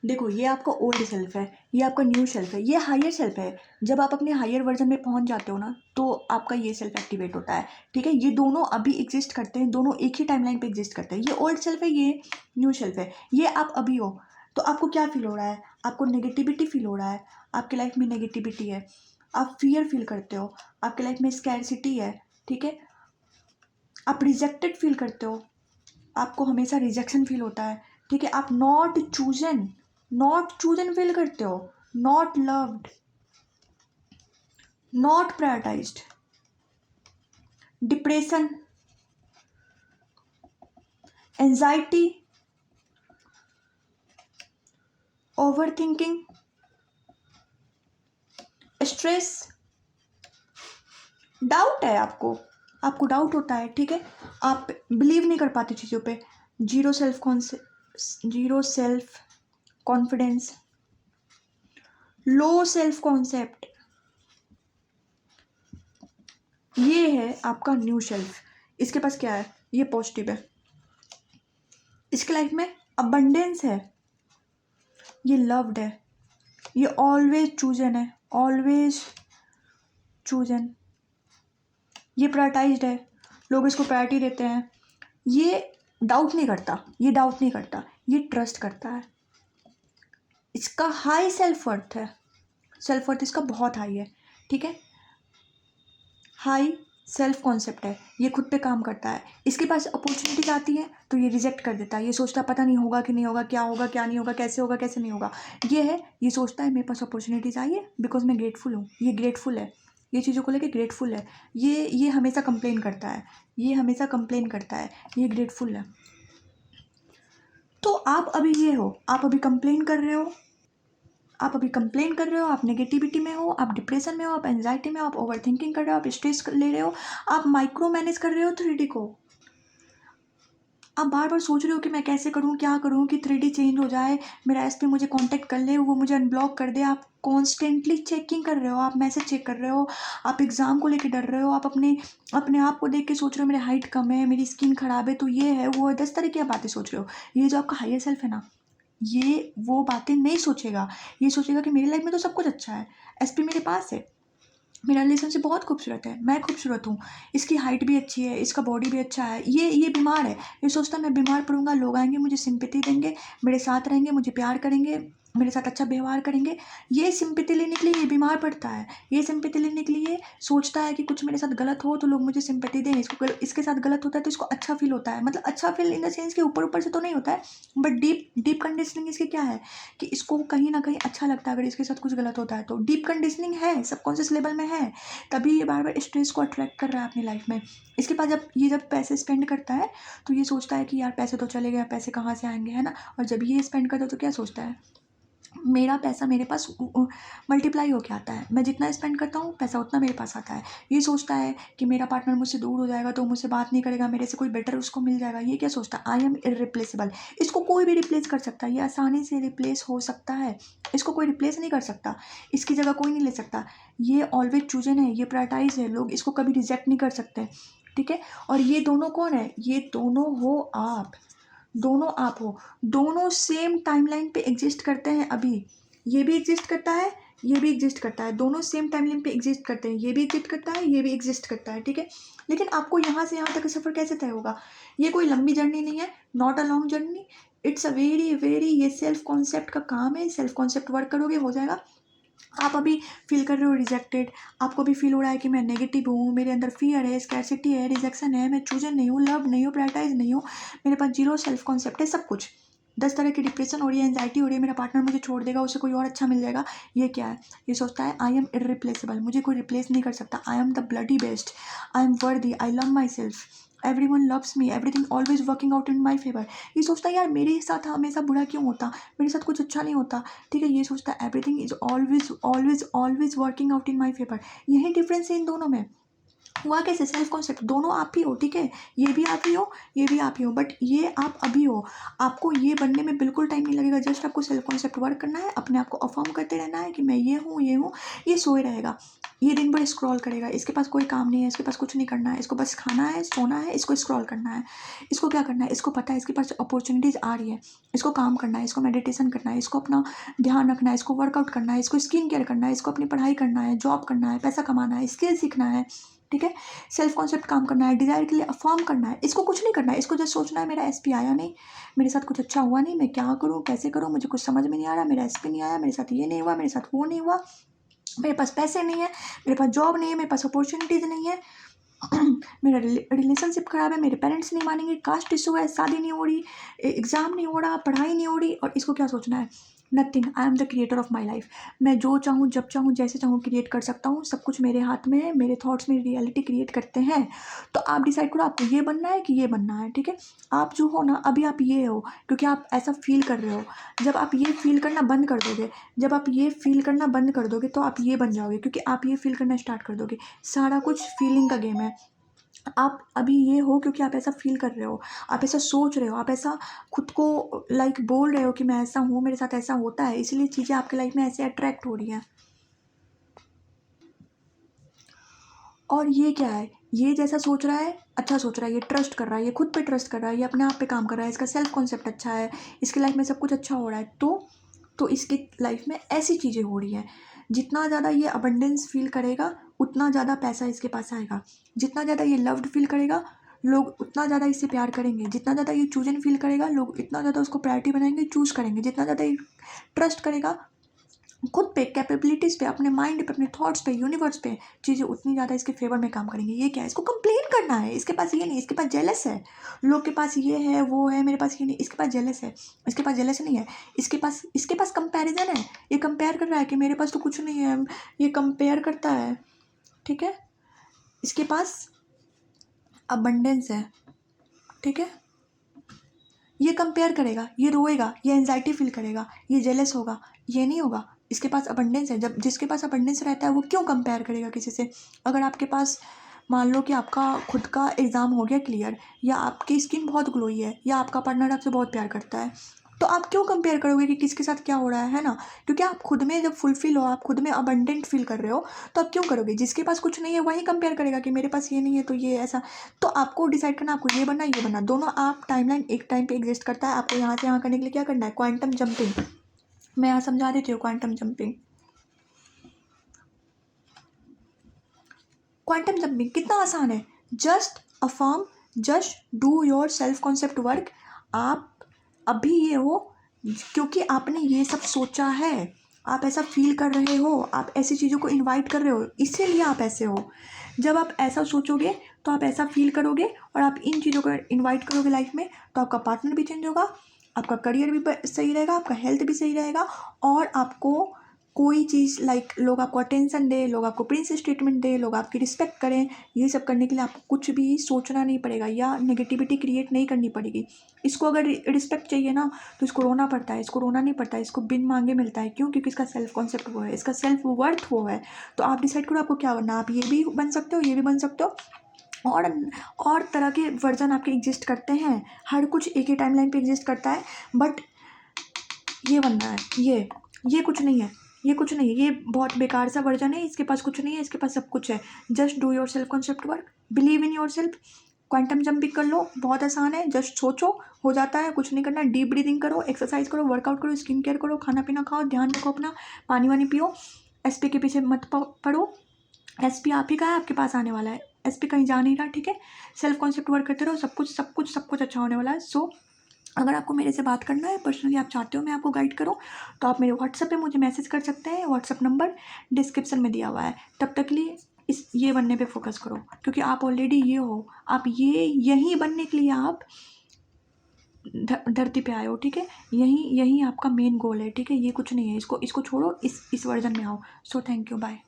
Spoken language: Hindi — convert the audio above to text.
देखो, ये आपका ओल्ड सेल्फ है, ये आपका न्यू सेल्फ है, ये हायर सेल्फ है। जब आप अपने हायर वर्जन में पहुंच जाते हो ना, तो आपका ये सेल्फ एक्टिवेट होता है। ठीक है, ये दोनों अभी एग्जिस्ट करते हैं, दोनों एक ही टाइमलाइन पे एग्जिस्ट करते हैं। ये ओल्ड सेल्फ है, ये न्यू सेल्फ है, ये आप अभी हो। तो आपको क्या फील हो रहा है? आपको नेगेटिविटी फील हो रहा है, आपके लाइफ में नेगेटिविटी है, आप फियर फील करते हो, आपके लाइफ में स्कैरसिटी है। ठीक है, आप रिजेक्टेड फील करते हो, आपको हमेशा रिजेक्शन फील होता है। ठीक है, आप नॉट चूजन फील करते हो, not loved, not prioritised, depression, anxiety, over thinking, stress, doubt है आपको डाउट होता है। ठीक है, आप बिलीव नहीं कर पाते चीज़ों पे, zero self confidence, low self concept. ये है आपका न्यू सेल्फ। इसके पास क्या है? ये पॉजिटिव है, इसके लाइफ में अबंडेंस है, ये लव्ड है, ये ऑलवेज चूजन है, ऑलवेज चूजन, ये प्रायोरिटाइज्ड है, लोग इसको प्रायोरिटी देते हैं, ये डाउट नहीं करता, ये ट्रस्ट करता है। इसका हाई सेल्फ वर्थ है, सेल्फ वर्थ इसका बहुत हाई है। ठीक है, हाई सेल्फ कॉन्सेप्ट है, ये खुद पे काम करता है। इसके पास अपॉर्चुनिटीज आती है तो ये रिजेक्ट कर देता है, ये सोचता है पता नहीं होगा कि नहीं होगा, क्या होगा क्या नहीं होगा, कैसे होगा कैसे नहीं होगा। ये सोचता है मेरे पास अपॉर्चुनिटीज़ आई है बिकॉज मैं ग्रेटफुल हूँ, ये ग्रेटफुल है, ये चीज़ों को लेके ग्रेटफुल है। ये हमेशा कंप्लेन करता है, ये ग्रेटफुल है। तो आप अभी ये हो, आप अभी कंप्लेन कर रहे हो, आप नेगेटिविटी में हो, आप डिप्रेशन में हो, आप एंजाइटी में हो, आप ओवर थिंकिंग कर रहे हो, आप स्ट्रेस ले रहे हो, आप माइक्रो मैनेज कर रहे हो 3D को। आप बार बार सोच रहे हो कि मैं कैसे करूँ, क्या करूँ कि 3D चेंज हो जाए, मेरा एस पे मुझे कांटेक्ट कर ले, वो मुझे अनब्लॉक कर दे। आप कॉन्स्टेंटली चेकिंग कर रहे हो, आप मैसेज चेक कर रहे हो, आप एग्ज़ाम को लेके डर रहे हो, आप अपने आप को देख के सोच रहे हो मेरी हाइट कम है, मेरी स्किन ख़राब है, तो ये है वो है, 10 तरह की आप बातें सोच रहे हो। ये जो आपका हायर सेल्फ है ना, ये वो बातें नहीं सोचेगा, ये सोचेगा कि मेरी लाइफ में तो सब कुछ अच्छा है, एसपी मेरे पास है, मेरा रिलेशनशिप बहुत खूबसूरत है, मैं खूबसूरत हूँ, इसकी हाइट भी अच्छी है, इसका बॉडी भी अच्छा है, ये बीमार है, ये सोचता है मैं बीमार पड़ूंगा, लोग आएंगे मुझे सिंपैथी देंगे, मेरे साथ रहेंगे, मुझे प्यार करेंगे, मेरे साथ अच्छा व्यवहार करेंगे। ये सिंपैथी लेने के लिए ये बीमार पड़ता है, ये सिंपैथी लेने के लिए सोचता है कि कुछ मेरे साथ गलत हो तो लोग मुझे सिंपैथी दें, इसके साथ गलत होता है तो इसको अच्छा फील होता है। मतलब अच्छा फील इन द सेंस कि ऊपर ऊपर से तो नहीं होता है, बट डीप कंडीशनिंग इसकी क्या है कि इसको कहीं ना कहीं अच्छा लगता है अगर इसके साथ कुछ गलत होता है तो। डीप कंडीशनिंग है, सबकॉन्शियस लेवल में है, तभी ये बार बार स्ट्रेस को अट्रैक्ट कर रहा है अपनी लाइफ में। इसके पास जब पैसे स्पेंड करता है तो ये सोचता है कि यार पैसे तो चले गए, पैसे कहाँ से आएंगे, है ना। और जब ये स्पेंड करता है तो क्या सोचता है, मेरा पैसा मेरे पास मल्टीप्लाई होके आता है, मैं जितना स्पेंड करता हूँ पैसा उतना मेरे पास आता है। ये सोचता है कि मेरा पार्टनर मुझसे दूर हो जाएगा तो मुझसे बात नहीं करेगा, मेरे से कोई बेटर उसको मिल जाएगा। ये क्या सोचता है, आई एम इररिप्लेसेबल, इसको कोई भी रिप्लेस कर सकता है, ये आसानी से रिप्लेस हो सकता है, इसको कोई रिप्लेस नहीं कर सकता, इसकी जगह कोई नहीं ले सकता। ये ऑलवेज चूजन है, ये प्रायोरिटाइज है, लोग इसको कभी रिजेक्ट नहीं कर सकते। ठीक है, और ये दोनों कौन है, ये दोनों हो आप, दोनों आप हो, दोनों सेम टाइमलाइन पे एग्जिस्ट करते हैं अभी। ये भी एग्जिस्ट करता है, ये भी एग्जिस्ट करता है, दोनों सेम टाइमलाइन पे एग्जिस्ट करते हैं, ये भी एग्जिस्ट करता है, ये भी एग्जिस्ट करता है। ठीक है, लेकिन आपको यहाँ से यहाँ तक सफ़र कैसे तय होगा, ये कोई लंबी जर्नी नहीं है, not a long journey, it's a very very, ये सेल्फ कॉन्सेप्ट का काम है, सेल्फ कॉन्सेप्ट वर्क करोगे हो जाएगा। आप अभी फील कर रहे हो रिजेक्टेड, आपको भी फील हो रहा है कि मैं नेगेटिव हूँ, मेरे अंदर फियर है, स्कैरसिटी है, रिजेक्शन है, मैं चूजन नहीं हूँ, लव नहीं हूँ, प्रायोरिटाइज नहीं हूँ, मेरे पास जीरो सेल्फ कॉन्सेप्ट है, सब कुछ 10 तरह की डिप्रेशन हो रही है, एंजाइटी हो रही है, मेरा पार्टनर मुझे छोड़ देगा, उसे कोई और अच्छा मिल जाएगा। ये क्या है, ये सोचता है आई एम इररिप्लेसेबल, मुझे कोई रिप्लेस नहीं कर सकता, I am the bloody best, I am वर्दी, I love my self, everyone loves me, everything always working out in my favour. ये सोचता है यार मेरे साथ हमेशा बुरा क्यों होता, मेरे साथ कुछ अच्छा नहीं होता। ठीक है, ये सोचता है everything is always always always working out in my favour. यही डिफरेंस है इन दोनों में, हुआ कैसे? सेल्फ कॉन्सेप्ट दोनों आप ही हो, ठीक है, ये भी आप ही हो, ये भी आप ही हो, बट ये आप अभी हो। आपको ये बनने में बिल्कुल टाइम नहीं लगेगा। जस्ट आपको सेल्फ कॉन्सेप्ट वर्क करना है, अपने आप को अफर्म करते रहना है कि मैं ये हूँ, ये हूँ। ये सोए रहेगा, ये दिन भर स्क्रॉल करेगा, इसके पास कोई काम नहीं है, इसके पास कुछ नहीं करना है, इसको बस खाना है, सोना है, इसको स्क्रॉल करना है। इसको क्या करना है? इसको पता है इसके पास अपॉर्चुनिटीज़ आ रही है, इसको काम करना है, इसको मेडिटेशन करना है, इसको अपना ध्यान रखना है, इसको वर्कआउट करना है, इसको स्किन केयर करना है, इसको अपनी पढ़ाई करना है, जॉब करना है, पैसा कमाना है, स्किल सीखना है, ठीक है, सेल्फ कॉन्सेप्ट काम करना है, डिज़ायर के लिए अफर्म करना है। इसको कुछ नहीं करना है, इसको जस्ट सोचना है मेरा एसपी आया नहीं, मेरे साथ कुछ अच्छा हुआ नहीं, मैं क्या करूँ, कैसे करूँ, मुझे कुछ समझ में नहीं आ रहा, मेरा एसपी नहीं आया, मेरे साथ ये नहीं हुआ, मेरे साथ वो नहीं हुआ, मेरे पास पैसे नहीं है, मेरे पास जॉब नहीं है, मेरे पास अपॉर्चुनिटीज़ नहीं है, मेरा रिलेशनशिप खराब है, मेरे पेरेंट्स नहीं मानेंगे, कास्ट इशू है, शादी नहीं हो रही, एग्ज़ाम नहीं हो रहा, पढ़ाई नहीं हो रही। और इसको क्या सोचना है? Nothing, I am the creator of my life. मैं जो चाहूँ, जब चाहूँ, जैसे चाहूँ क्रिएट कर सकता हूँ, सब कुछ मेरे हाथ में है, मेरे थॉट्स मेरी रियलिटी क्रिएट करते हैं। तो आप डिसाइड करो आपको ये बनना है कि ये बनना है, ठीक है। आप जो हो ना, अभी आप ये हो क्योंकि आप ऐसा फील कर रहे हो। जब आप ये फील करना बंद कर दोगे, जब आप ये फील करना बंद कर दोगे तो आप ये बन जाओगे, क्योंकि आप ये फील करना स्टार्ट कर दोगे। सारा कुछ फीलिंग का गेम है। आप अभी ये हो क्योंकि आप ऐसा फील कर रहे हो, आप ऐसा सोच रहे हो, आप ऐसा खुद को बोल रहे हो कि मैं ऐसा हूँ, मेरे साथ ऐसा होता है, इसलिए चीज़ें आपके लाइफ में ऐसे अट्रैक्ट हो रही हैं। और ये क्या है? ये जैसा सोच रहा है, अच्छा सोच रहा है, ये ट्रस्ट कर रहा है, ये खुद पे ट्रस्ट कर रहा है, ये अपने आप पे काम कर रहा है, इसका सेल्फ कॉन्सेप्ट अच्छा है, इसकी लाइफ में सब कुछ अच्छा हो रहा है, तो इसकी लाइफ में ऐसी चीज़ें हो रही हैं। जितना ज़्यादा ये अबंडेंस फील करेगा, उतना ज़्यादा पैसा इसके पास आएगा। जितना ज़्यादा ये लव्ड फील करेगा, लोग उतना ज़्यादा इससे प्यार करेंगे। जितना ज़्यादा ये चूजन फील करेगा, लोग इतना ज़्यादा उसको प्रायोरिटी बनाएंगे, चूज़ करेंगे। जितना ज़्यादा ये ट्रस्ट करेगा खुद पे, कैपेबिलिटीज़ पे, अपने माइंड पे, अपने थॉट्स पे, यूनिवर्स पे, चीज़ें उतनी ज़्यादा इसके फेवर में काम करेंगी। ये क्या है? इसको कंप्लेन करना है, इसके पास ये नहीं, इसके पास जेलस है, लोग के पास ये है, वो है, मेरे पास ये नहीं, इसके पास जेलस है, इसके पास जेलस नहीं है, इसके पास कंपैरिजन है, ये कंपेयर कर रहा है कि मेरे पास तो कुछ नहीं है, ये कंपेयर करता है, ठीक है। इसके पास अबंडेंस है, ठीक है, ये कंपेयर करेगा, ये रोएगा, ये एंजाइटी फील करेगा, ये जेलस होगा, ये नहीं होगा। इसके पास अबंडेंस है। जब जिसके पास अबंडेंस रहता है वो क्यों कंपेयर करेगा किसी से? अगर आपके पास मान लो कि आपका खुद का एग्ज़ाम हो गया क्लियर, या आपकी स्किन बहुत ग्लोई है, या आपका पार्टनर आपसे बहुत प्यार करता है, तो आप क्यों कंपेयर करोगे कि किसके साथ क्या हो रहा है ना? क्योंकि आप खुद में जब फुलफिल हो, आप खुद में अबंडेंट फील कर रहे हो, तो आप क्यों करोगे? जिसके पास कुछ नहीं है वही कंपेयर करेगा कि मेरे पास ये नहीं है तो ये ऐसा। तो आपको डिसाइड करना, आपको ये बनना, ये बनना, दोनों आप टाइमलाइन एक टाइम पे एग्जिस्ट करता है। आपको यहाँ से यहाँ करने के लिए क्या करना है? Quantum jumping. मैं यहाँ समझा देती हूँ क्वांटम जंपिंग। क्वांटम जंपिंग कितना आसान है। Just affirm, just do your self concept work. आप अभी ये हो क्योंकि आपने ये सब सोचा है, आप ऐसा फील कर रहे हो, आप ऐसी चीज़ों को इनवाइट कर रहे हो, इसीलिए आप ऐसे हो। जब आप ऐसा सोचोगे तो आप ऐसा फील करोगे, और आप इन चीज़ों को इनवाइट करोगे लाइफ में, तो आपका पार्टनर भी चेंज होगा, आपका करियर भी सही रहेगा, आपका हेल्थ भी सही रहेगा, और आपको कोई चीज़ लोग आपको अटेंशन दे, लोग आपको प्रिंसेस ट्रीटमेंट दे, लोग आपकी रिस्पेक्ट करें, ये सब करने के लिए आपको कुछ भी सोचना नहीं पड़ेगा, या नेगेटिविटी क्रिएट नहीं करनी पड़ेगी। इसको अगर रिस्पेक्ट चाहिए ना, तो इसको रोना पड़ता है, इसको रोना नहीं पड़ता है, इसको बिन मांगे मिलता है। क्यों? क्योंकि इसका सेल्फ कॉन्सेप्ट वो है, इसका सेल्फ वर्थ वो है। तो आप डिसाइड करो आपको क्या बनना। आप ये भी बन सकते हो, ये भी बन सकते हो, और तरह के वर्जन आपके एग्जिस्ट करते हैं। हर कुछ एक ही टाइमलाइन पे एग्जिस्ट करता है, बट ये बनना है, ये कुछ नहीं है, ये कुछ नहीं है, ये बहुत बेकार सा वर्जन है, इसके पास कुछ नहीं है, इसके पास सब कुछ है। Just do your self concept work, believe in your self, quantum jumping कर लो, बहुत आसान है, जस्ट सोचो, हो जाता है, कुछ नहीं करना। डीप ब्रीदिंग करो, एक्सरसाइज करो, वर्कआउट करो, स्किन केयर करो, खाना पीना खाओ, ध्यान रखो अपना, पानी वानी पियो, एसपी के पीछे मत पड़ो। एसपी आप ही का है, आपके पास आने वाला है, एसपी कहीं जा नहीं रहा, ठीक है। सेल्फ कॉन्सेप्ट वर्क करते रहो, सब कुछ अच्छा होने वाला है। सो अगर आपको मेरे से बात करना है, पर्सनली आप चाहते हो मैं आपको गाइड करूं, तो आप मेरे व्हाट्सएप पे मुझे मैसेज कर सकते हैं। व्हाट्सएप नंबर डिस्क्रिप्शन में दिया हुआ है। तब तक के लिए ये बनने पे फोकस करो, क्योंकि आप ऑलरेडी ये हो, आप यही बनने के लिए आप धरती पे आए हो, ठीक है। यही आपका मेन गोल है, ठीक है। ये कुछ नहीं है, इसको छोड़ो, इस वर्जन में आओ। So thank you, bye.